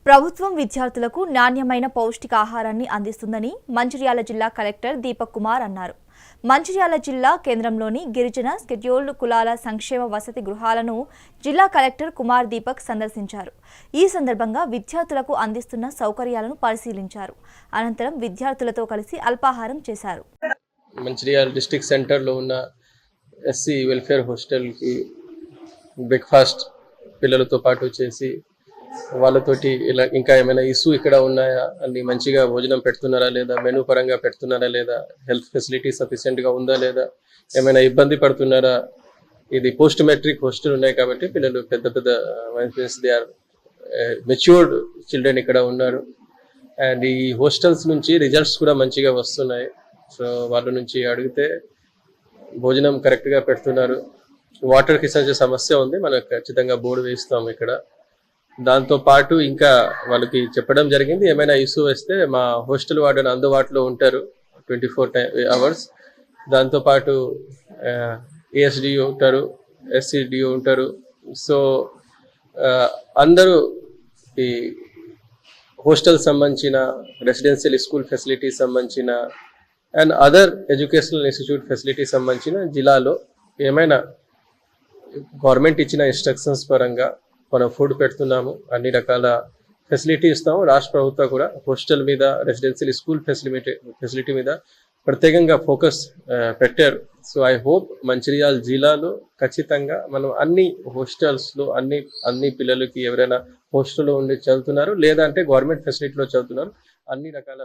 ప్రభుత్వం విద్యార్థులకు నాణ్యమైన పౌష్టికాహారాన్ని అందిస్తుందని మంచిర్యాల జిల్లా కలెక్టర్ దీపక్ కుమార్ అన్నారు. మంచిర్యాల జిల్లా కేంద్రంలోని గిరిజన షెడ్యూల్డ్ కులాల సంక్షేమ వసతి గృహాలను జిల్లా కలెక్టర్ కుమార్ దీపక్ సందర్శించారు. ఈ సందర్భంగా విద్యార్థులకు అందిస్తున్న సౌకర్యాలను పరిశీలించారు. అనంతరం విద్యార్థులతో కలిసి అల్పాహారం చేశారు. మంచిర్యాల డిస్ట్రిక్ట్ సెంటర్లో ఉన్న ఎస్సీ వెల్ఫేర్ హాస్టల్కి బ్రేక్ఫాస్ట్ పిల్లలతో పాటు చేసి వాళ్ళతోటి ఇలా ఇంకా ఏమైనా ఇష్యూ ఇక్కడ ఉన్నాయా అన్ని మంచిగా భోజనం పెడుతున్నారా లేదా, మెనూ పరంగా పెడుతున్నారా లేదా, హెల్త్ ఫెసిలిటీ సఫిషియెంట్గా ఉందా లేదా, ఏమైనా ఇబ్బంది పడుతున్నారా. ఇది పోస్ట్ మెట్రిక్ హాస్టల్ ఉన్నాయి కాబట్టి పిల్లలు పెద్ద పెద్ద దే ఆర్ మెచ్యూర్డ్ చిల్డ్రన్ ఇక్కడ ఉన్నారు. అండ్ ఈ హాస్టల్స్ నుంచి రిజల్ట్స్ కూడా మంచిగా వస్తున్నాయి. సో వాళ్ళ నుంచి అడిగితే భోజనం కరెక్ట్గా పెడుతున్నారు. వాటర్కి సంబంధించిన సమస్య ఉంది, మనం ఖచ్చితంగా బోర్డు వేస్తాము ఇక్కడ. దాంతో పాటు ఇంకా వాళ్ళకి చెప్పడం జరిగింది, ఏమైనా ఇష్యూ వస్తే మా హాస్టల్ వార్డెన్ అందుబాటులో ఉంటారు 24 hours. దాంతోపాటు ఏఎస్డిఓ ఉంటారు, ఎస్సిడిఓ ఉంటారు. సో అందరూ ఈ హాస్టల్ సంబంధించిన రెసిడెన్షియల్ స్కూల్ ఫెసిలిటీ సంబంధించిన and other educational institute facility సంబంధించిన జిల్లాలో ఏమైనా గవర్నమెంట్ ఇచ్చిన ఇన్స్ట్రక్షన్స్ పరంగా మనం ఫుడ్ పెడుతున్నాము, అన్ని రకాల ఫెసిలిటీ ఇస్తాము. రాష్ట్ర ప్రభుత్వం కూడా హాస్టల్ మీద రెసిడెన్షియల్ స్కూల్ ఫెసిలిటీ మీద ప్రత్యేకంగా ఫోకస్ పెట్టారు. సో ఐ హోప్ మంచిర్యాల జిల్లాలో ఖచ్చితంగా మనం అన్ని హాస్టల్స్లో అన్ని పిల్లలకి ఎవరైనా హాస్టల్లో ఉండి చదువుతున్నారు లేదా అంటే గవర్నమెంట్ ఫెసిలిటీలో చదువుతున్నారు, అన్ని రకాల